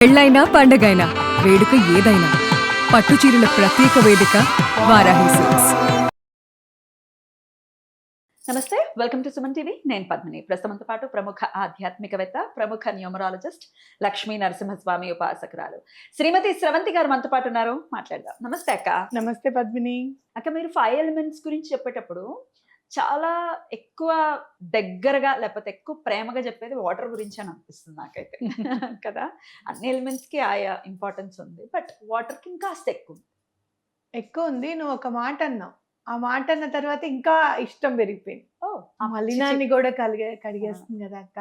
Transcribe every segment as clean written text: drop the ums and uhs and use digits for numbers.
పెళ్ళైనా పండగైనా వేడుక ఏదైనా పట్టుచీరల ప్రత్యేక వేదిక వారాహి సిల్క్స్. నమస్తే, వెల్కమ్ టు సుమన్ టీవీ. నేను పద్మిని. ప్రస్తుతంతో పాటు ప్రముఖ ఆధ్యాత్మికవేత్త, ప్రముఖ న్యూమరాలజిస్ట్, లక్ష్మీ నరసింహస్వామి ఉపాసకురాలు శ్రీమతి స్రవంతి గారు మనతో పాటు ఉన్నారు. మాట్లాడదాం. నమస్తే అక్క. నమస్తే పద్మిని. అక్క, మీరు 5 ఎలిమెంట్స్ గురించి చెప్పేటప్పుడు చాలా ఎక్కువ దగ్గరగా లేకపోతే ఎక్కువ ప్రేమగా చెప్పేది వాటర్ గురించి అని అనిపిస్తుంది నాకైతే. కదా, అన్ని ఎలిమెంట్స్ కి ఆయా ఇంపార్టెన్స్ ఉంది, బట్ వాటర్ కి ఇంకాస్త ఎక్కువ ఉంది. నువ్వు ఒక మాట అన్నావు, ఆ మాట అన్న తర్వాత ఇంకా ఇష్టం పెరిగిపోయింది. ఆ మలినాన్ని కూడా కడిగేస్తుంది కదా అక్క,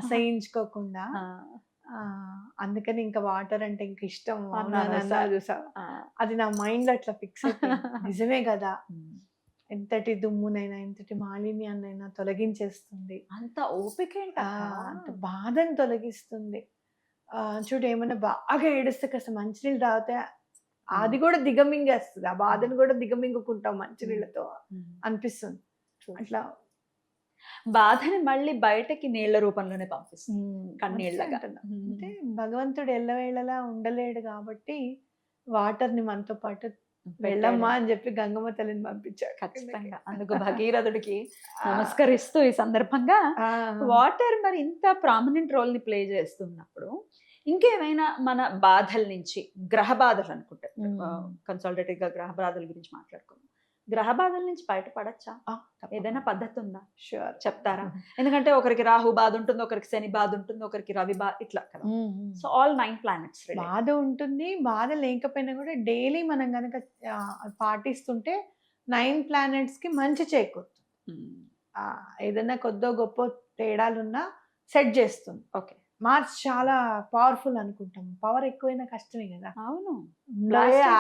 అసహించుకోకుండా. అందుకని ఇంకా వాటర్ అంటే ఇంకా ఇష్టం చూసా. అది నా మైండ్ లో అట్లా ఫిక్స్ అయిపోయింది. నిజమే కదా, ఎంతటి దుమ్మునైనా ఎంతటి మాలిన్యాన్నైనా తొలగించేస్తుంది. అంత ఓపిక అంత బాధను తొలగిస్తుంది. చూడు, ఏమన్నా బాగా ఏడుస్తే కాస్త మంచినీళ్ళు తాగితే అది కూడా దిగమింగేస్తుంది. ఆ బాధను కూడా దిగమింగుకుంటాం మంచినీళ్ళతో అనిపిస్తుంది. అట్లా బాధని మళ్ళీ బయటకి నీళ్ల రూపంలోనే పంపిస్తుంది, కన్నీళ్ళగా. అంటే భగవంతుడు ఎల్లవేళలా ఉండలేడు కాబట్టి వాటర్ ని మనతో పాటు వెళ్ళమ్మా అని చెప్పి గంగమ్మ తల్లిని పంపించాడు. ఖచ్చితంగా. అందుకు భగీరథుడికి నమస్కరిస్తూ ఈ సందర్భంగా వాటర్ మరి ఇంత ప్రామినెంట్ రోల్ ని ప్లే చేస్తున్నప్పుడు ఇంకేమైనా మన బాధల నుంచి, గ్రహ బాధలు అనుకుంటే కన్సల్టేటివ్ గా గ్రహ బాధల గురించి మాట్లాడుకున్నాం, గ్రహ బాధల నుంచి బయటపడచ్చా? ఏదైనా పద్ధతి ఉందా? షూర్, చెప్తారా? ఎందుకంటే ఒకరికి రాహు బాధ ఉంటుంది, ఒకరికి శని బాధ ఉంటుంది, ఒకరికి రవి బాధ, ఇట్లా కదా. సో ఆల్ 9 planets బాధ ఉంటుంది. బాధ లేకపోయినా కూడా డైలీ మనం కనుక పాటిస్తుంటే 9 planets కి మంచి చేకూరుతుంది. ఏదైనా కొద్దో గొప్ప తేడాలున్నా సెట్ చేస్తుంది. ఓకే, మార్స్ చాలా పవర్ఫుల్ అనుకుంటాం. పవర్ ఎక్కువైనా కష్టమే కదా. అవును.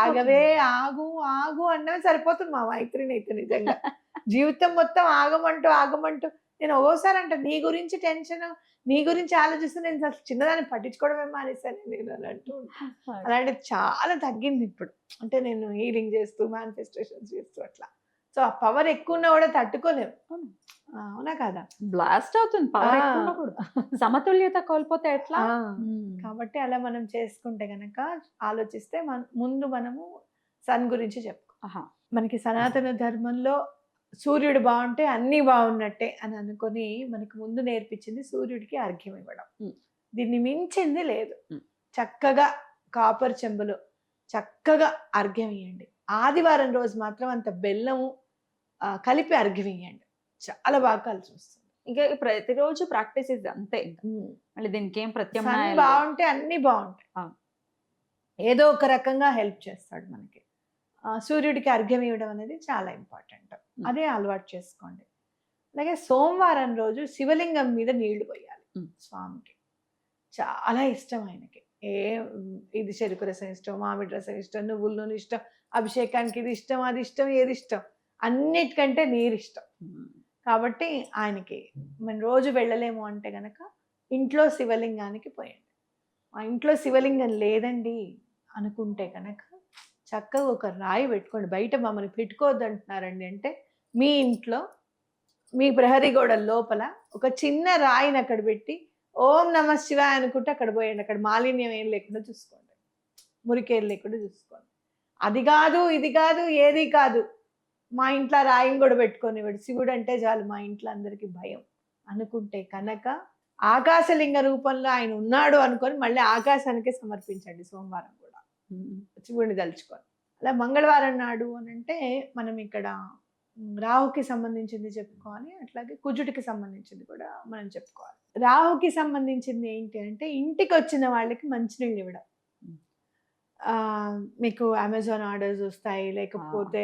ఆగవే, ఆగు ఆగు అన్నవి సరిపోతుంది మా మైత్రిని అయితే. నిజంగా జీవితం మొత్తం ఆగమంటూ ఆగమంటూ నేను ఒక్కోసారి అంటే నీ గురించి టెన్షన్, నీ గురించి ఆలోచిస్తూ నేను అసలు చిన్నదాన్ని పట్టించుకోవడమే మానేసాను నేను అని అంటూ. అలాంటిది చాలా తగ్గింది ఇప్పుడు. అంటే నేను హీలింగ్ చేస్తూ, మేనిఫెస్టేషన్ చేస్తూ అట్లా. సో ఆ పవర్ ఎక్కువ ఉన్నా కూడా తట్టుకోలేము. అవునా కదా, బ్లాస్ట్ అవుతుంది పవర్ ఎక్కువ. సమతుల్యత కోల్పోతే ఎట్లా? కాబట్టి అలా మనం చేసుకుంటే గనక ఆలోచిస్తే ముందు మనము సన్ గురించి చెప్పుకో. మనకి సనాతన ధర్మంలో సూర్యుడు బాగుంటే అన్నీ బాగున్నట్టే అని అనుకొని మనకు ముందు నేర్పించింది సూర్యుడికి అర్ఘ్యం ఇవ్వడం. దీన్ని మించింది లేదు. చక్కగా కాపర్ చెంబులో చక్కగా అర్ఘ్యం ఇవ్వండి. ఆదివారం రోజు మాత్రం అంత బెల్లము కలిపి అర్ఘ్యం ఇవ్వండి. చాలా బాగా కలిసి వస్తుంది. ఇంకా ప్రతిరోజు ప్రాక్టీస్ ఇది అంతే. మళ్ళీ దీనికి ఏం ప్రత్యామ్నాయం? బాగుంటే అన్ని బాగుంటాయి. ఏదో ఒక రకంగా హెల్ప్ చేస్తాడు మనకి. సూర్యుడికి అర్ఘ్యం ఇవ్వడం అనేది చాలా ఇంపార్టెంట్. అదే అలవాటు చేసుకోండి. అలాగే సోమవారం రోజు శివలింగం మీద నీళ్లు పోయాలి. స్వామికి చాలా ఇష్టం ఆయనకి. ఇది చెరుకు రసం ఇష్టం, మామిడి రసం ఇష్టం, నువ్వుల నూనె ఇష్టం, అభిషేకానికి ఇది ఇష్టం, అది ఇష్టం, ఏది ఇష్టం, అన్నిటికంటే నీరు ఇష్టం. కాబట్టి ఆయనకి మనం రోజు వెళ్ళలేము అంటే గనక ఇంట్లో శివలింగానికి పోయండి. మా ఇంట్లో శివలింగం లేదండి అనుకుంటే కనుక చక్కగా ఒక రాయి పెట్టుకోండి. బయట మమ్మల్ని పెట్టుకోవద్దు అంటున్నారండి అంటే మీ ఇంట్లో మీ ప్రహరీ గోడ లోపల ఒక చిన్న రాయిని అక్కడ పెట్టి ఓం నమ శివాయ అనుకుంటే అక్కడ పోయండి. అక్కడ మాలిన్యం ఏం లేకుండా చూసుకోండి, మురికేం లేకుండా చూసుకోండి. అది కాదు, ఇది కాదు, ఏది కాదు, మా ఇంట్లో రాయిని కూడా పెట్టుకొని శివుడు అంటే చాలు మా ఇంట్లో అందరికీ భయం అనుకుంటే కనుక ఆకాశలింగ రూపంలో ఆయన ఉన్నాడు అనుకొని మళ్ళీ ఆకాశానికే సమర్పించండి. సోమవారం కూడా శివుడిని తలుచుకొని. అలా మంగళవారం నాడు అని అంటే మనం ఇక్కడ రాహుకి సంబంధించింది చెప్పుకోవాలి, అట్లాగే కుజుడికి సంబంధించింది కూడా మనం చెప్పుకోవాలి. రాహుకి సంబంధించింది ఏంటి అంటే ఇంటికి వచ్చిన వాళ్ళకి మంచినీళ్ళు ఇవ్వడం. మీకు అమెజాన్ ఆర్డర్స్ వస్తాయి, లేకపోతే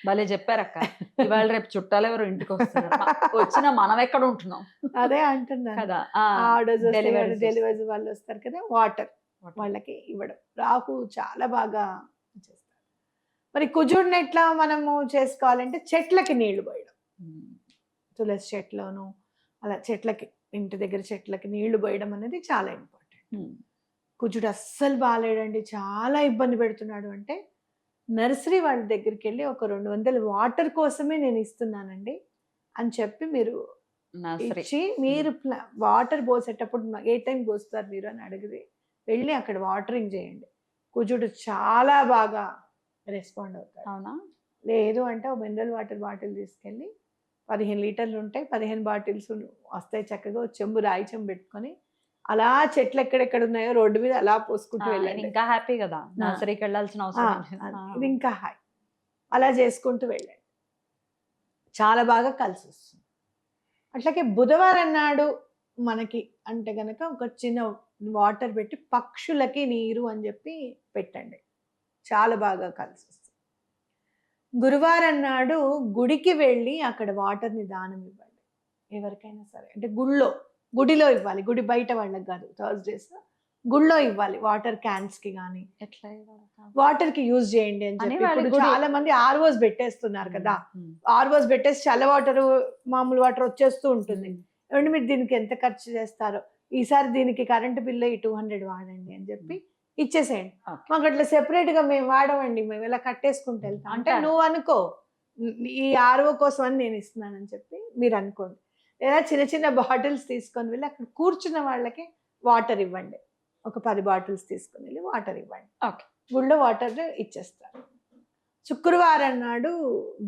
భలే చెప్పారక్క. ఇవాళ రేపు చుట్టాలు ఎవరు ఇంటికి వస్తున్నారు, వచ్చినా మనం ఎక్కడ ఉంటున్నాం. అదే అంటున్నాను కదా, ఆర్డర్స్ డెలివరీ వాళ్ళు వస్తారు కదా, వాటర్ వాళ్ళకి ఇవ్వడం. రాహు చాలా బాగా చేస్తారు. మరి కుజుడిని ఎట్లా మనము చేసుకోవాలంటే చెట్లకి నీళ్లు పోయడం. తులసి చెట్లను అలా చెట్లకి, ఇంటి దగ్గర చెట్లకి నీళ్లు పోయడం అనేది చాలా ఇంపార్టెంట్. కుజుడు అస్సలు బాగాలేడండి, చాలా ఇబ్బంది పెడుతున్నాడు అంటే నర్సరీ వాళ్ళ దగ్గరికి వెళ్ళి ఒక 200 వాటర్ కోసమే నేను ఇస్తున్నానండి అని చెప్పి మీరు ఇచ్చి, మీరు వాటర్ పోసేటప్పుడు ఏ టైం పోస్తారు మీరు అని అడిగితే వెళ్ళి అక్కడ వాటరింగ్ చేయండి. కుజుడు చాలా బాగా రెస్పాండ్ అవుతాడు. అవునా? లేదు అంటే ఒక మినరల్ వాటర్ బాటిల్ తీసుకెళ్ళి 15 లీటర్లు ఉంటాయి, 15 బాటిల్స్ వస్తాయి, చక్కగా చెంబు రాయి చెంబు పెట్టుకొని అలా చెట్లు ఎక్కడెక్కడ ఉన్నాయో రోడ్డు మీద అలా పోసుకుంటూ వెళ్ళండి. ఇంకా హ్యాపీ కదా, నర్సరీకి వెళ్ళాల్సిన అవసరం లేదు. ఇది ఇంకా హాయ్. అలా చేసుకుంటూ వెళ్ళండి, చాలా బాగా కలిసి వస్తుంది. అట్లాగే బుధవారం నాడు మనకి అంటే కనుక ఒక చిన్న వాటర్ పెట్టి పక్షులకి నీరు అని చెప్పి పెట్టండి, చాలా బాగా కలిసి వస్తుంది. గురువారం నాడు గుడికి వెళ్ళి అక్కడ వాటర్ని దానం ఇవ్వండి ఎవరికైనా సరే. అంటే గుడిలో ఇవ్వాలి, గుడి బయట వాళ్ళకి కాదు. థర్స్డేస్ గుళ్ళో ఇవ్వాలి వాటర్ క్యాన్స్ కి కానీ ఎట్లా వాటర్ కి యూజ్ చేయండి అని చెప్పి. ఇప్పుడు చాలా మంది ఆర్ఓస్ పెట్టేస్తున్నారు కదా, ఆర్ఓస్ పెట్టేసి చల్ల వాటర్ మామూలు వాటర్ వచ్చేస్తూ ఉంటుంది. ఏమంటే మీరు దీనికి ఎంత ఖర్చు చేస్తారో, ఈసారి దీనికి కరెంటు బిల్లు 200 వాడండి అని చెప్పి ఇచ్చేసేయండి. మాకు అట్లా సెపరేట్ గా మేము వాడమండి, మేము ఇలా కట్టేసుకుంటూ వెళ్తాం అంటే నువ్వు అనుకో ఈ ఆర్ఓ కోసం అని నేను ఇస్తున్నానని చెప్పి మీరు అనుకోండి. లేదా చిన్న చిన్న బాటిల్స్ తీసుకొని వెళ్ళి అక్కడ కూర్చున్న వాళ్ళకి వాటర్ ఇవ్వండి, ఒక 10 బాటిల్స్ తీసుకొని వెళ్ళి వాటర్ ఇవ్వండి. ఓకే, గుళ్ళో వాటర్ ఇచ్చేస్తారు. శుక్రవారం నాడు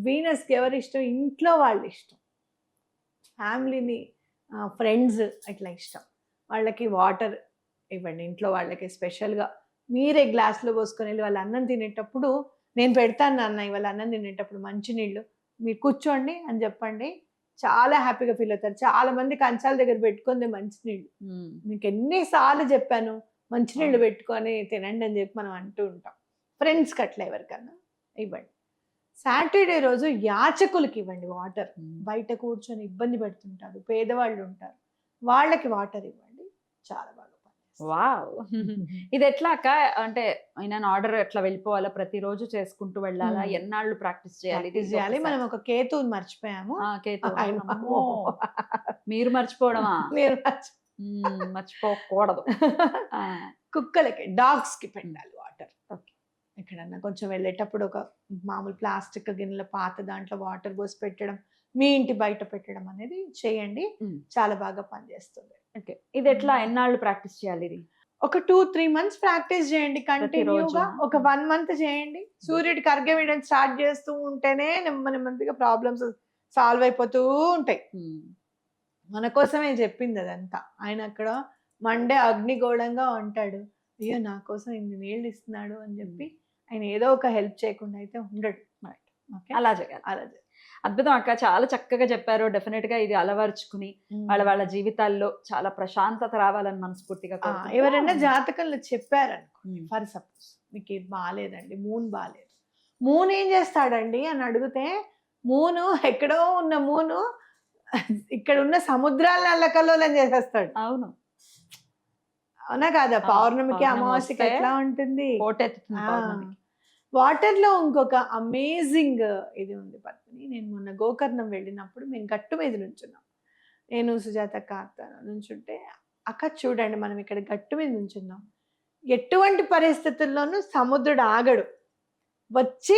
వీనస్కి ఎవరి ఇష్టం, ఇంట్లో వాళ్ళు ఇష్టం, ఫ్యామిలీని ఫ్రెండ్స్ ఇట్లా ఇష్టం వాళ్ళకి వాటర్ ఇవ్వండి. ఇంట్లో వాళ్ళకి స్పెషల్గా మీరే గ్లాస్లో పోసుకొని వెళ్ళి వాళ్ళు అన్నం తినేటప్పుడు నేను పెడతాను నాన్న ఇవాళ అన్నం తినేటప్పుడు మంచినీళ్ళు మీరు కూర్చోండి అని చెప్పండి, చాలా హ్యాపీగా ఫీల్ అవుతారు. చాలా మంది కంచాల దగ్గర పెట్టుకుంది మంచినీళ్ళు. మీకు ఎన్నిసార్లు చెప్పాను మంచినీళ్ళు పెట్టుకొని తినండి అని చెప్పి మనం అంటూ ఉంటాం. ఫ్రెండ్స్కి అట్లా ఎవరికన్నా ఇవ్వండి. సాటర్డే రోజు యాచకులకి ఇవ్వండి వాటర్. బయట కూర్చొని ఇబ్బంది పడుతుంటారు, పేదవాళ్ళు ఉంటారు, వాళ్ళకి వాటర్ ఇవ్వండి, చాలా బాగా. వావ్, ఇది ఎట్లా అక్క? అంటే అయినా ఆర్డర్ ఎట్లా వెళ్ళిపోవాలా, ప్రతిరోజు చేసుకుంటూ వెళ్ళాలా, ఎన్నాళ్ళు ప్రాక్టీస్ చేయాలి? మనం ఒక కేతుని మర్చిపోయాము. మీరు మర్చిపోవడమా? మీరు మర్చిపోకూడదు. కుక్కలకి, డాగ్స్ కి పెట్టాలి వాటర్. ఎక్కడన్నా కొంచెం వెళ్ళేటప్పుడు ఒక మామూలు ప్లాస్టిక్ గిన్నెల పాత దాంట్లో వాటర్ పోసి పెట్టడం, మీ ఇంటి బయట పెట్టడం అనేది చేయండి, చాలా బాగా పనిచేస్తుంది. ఓకే, ఇది ఎట్లా ఎన్నాళ్ళు ప్రాక్టీస్ చేయాలి? ఇది ఒక 2-3 months ప్రాక్టీస్ చేయండి కంటిన్యూగా. ఒక 1 month చేయండి. సూర్యుడికి అర్ఘ్యం వేయడం స్టార్ట్ చేస్తూ ఉంటేనే నెమ్మదిగా ప్రాబ్లమ్స్ సాల్వ్ అయిపోతూ ఉంటాయి. మన కోసమే చెప్పింది అదంతా. ఆయన అక్కడ మండే అగ్నిగోళంగా ఉంటాడు, అయ్యో నా కోసం ఇన్ని నీళ్ళు ఇస్తున్నాడు అని చెప్పి ఆయన ఏదో ఒక హెల్ప్ చేయకుండా అయితే ఉండడు. అలా చేయాలి. అద్భుతం అక్క, చాలా చక్కగా చెప్పారు. డెఫినెట్ గా ఇది అలవర్చుకుని వాళ్ళ జీవితాల్లో చాలా ప్రశాంతత రావాలని మనస్ఫూర్తిగా. ఎవరైనా జాతకంలో చెప్పారనుకోండి, ఫర్ సపోజ్ మీకు ఇది బాగాలేదండి, మూన్ బాగాలేదు, మూన్ ఏం చేస్తాడండి అని అడిగితే, మూను ఎక్కడో ఉన్న మూను ఇక్కడ ఉన్న సముద్రాలను అల్లకల్లోలం చేసేస్తాడు. అవును, అవునా కాదా? పౌర్ణమికి అమావాస్యకి ఎట్లా ఉంటుంది, వాటర్ లో ఇంకొక అమేజింగ్ ఇది ఉంది పద్మిని. నేను మొన్న గోకర్ణం వెళ్ళినప్పుడు మేము గట్టు మీద నుంచున్నాం, నేను సుజాత అక్క నుంచుంటే, అక్క చూడండి మనం ఇక్కడ గట్టు మీద నుంచున్నాం, ఎటువంటి పరిస్థితుల్లోనూ సముద్రుడు ఆగడు, వచ్చి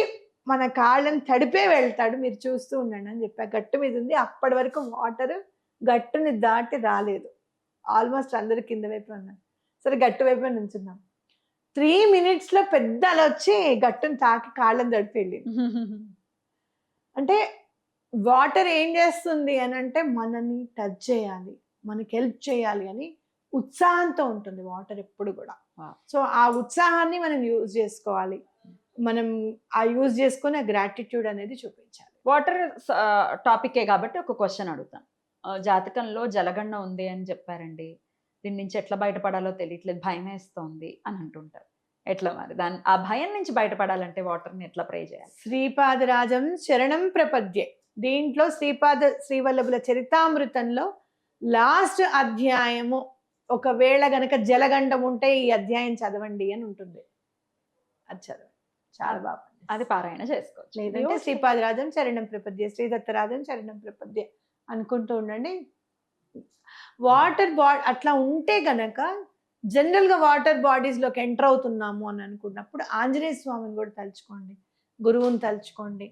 మన కాళ్ళని తడిపే వెళ్తాడు, మీరు చూస్తూ ఉండండి అని చెప్పి. గట్టు మీద ఉంది, అప్పటి వరకు వాటర్ గట్టుని దాటి రాలేదు, ఆల్మోస్ట్ అందరు కింద వైపు ఉన్నారు. సరే గట్టు వైపు నుంచున్నాం, 3 minutes లో పెద్ద అలా వచ్చి గట్టును తాకి కాళ్ళని తడిపి వెళ్ళింది. అంటే వాటర్ ఏం చేస్తుంది అని అంటే మనని టచ్ చేయాలి, మనకి హెల్ప్ చేయాలి అని ఉత్సాహంతో ఉంటుంది వాటర్ ఎప్పుడు కూడా. సో ఆ ఉత్సాహాన్ని మనం యూజ్ చేసుకోవాలి, మనం ఆ యూజ్ చేసుకుని ఆ గ్రాటిట్యూడ్ అనేది చూపించాలి. వాటర్ టాపికే కాబట్టి ఒక క్వశ్చన్ అడుగుతాను. జాతకంలో జలగండ ఉంది అని చెప్పారండి, దీని నుంచి ఎట్లా బయటపడాలో తెలియట్లేదు, భయం వేస్తోంది అని అంటుంటారు. ఎట్లా మరి ఆ భయం నుంచి బయటపడాలంటే వాటర్ని ఎట్లా ప్రే చేయాలి? శ్రీపాదరాజం శరణం ప్రపద్యే, దీంట్లో శ్రీవల్లభుల చరితామృతంలో లాస్ట్ అధ్యాయము, ఒకవేళ గనక జలగండం ఉంటే ఈ అధ్యాయం చదవండి అని ఉంటుంది, అది చదవండి, చాలా బాగా అది పారాయణ చేసుకోవచ్చు. లేదంటే శ్రీపాదరాజం శరణం ప్రపద్యే, శ్రీదత్తరాజం శరణం ప్రపద్యే అనుకుంటూ ఉండండి. వాటర్ అట్లా ఉంటే గనక జనరల్గా వాటర్ బాడీస్లోకి ఎంటర్ అవుతున్నాము అని అనుకున్నప్పుడు ఆంజనేయ స్వామిని కూడా తలుచుకోండి, గురువుని తలుచుకోండి,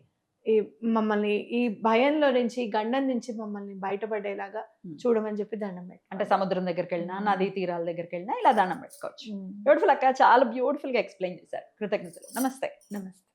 ఈ మమ్మల్ని ఈ భయంలో నుంచి ఈ గండం నుంచి మమ్మల్ని బయటపడేలాగా చూడమని చెప్పి దండం పెట్టి అంటే సముద్రం దగ్గరికి వెళ్ళినా నదీ తీరాల దగ్గరికి వెళ్ళినా ఇలా దండం పెట్టుకోవచ్చు. బ్యూటిఫుల్ అక్క, చాలా బ్యూటిఫుల్ గా ఎక్స్ప్లెయిన్ చేశారు. కృతజ్ఞతలు. నమస్తే. నమస్తే.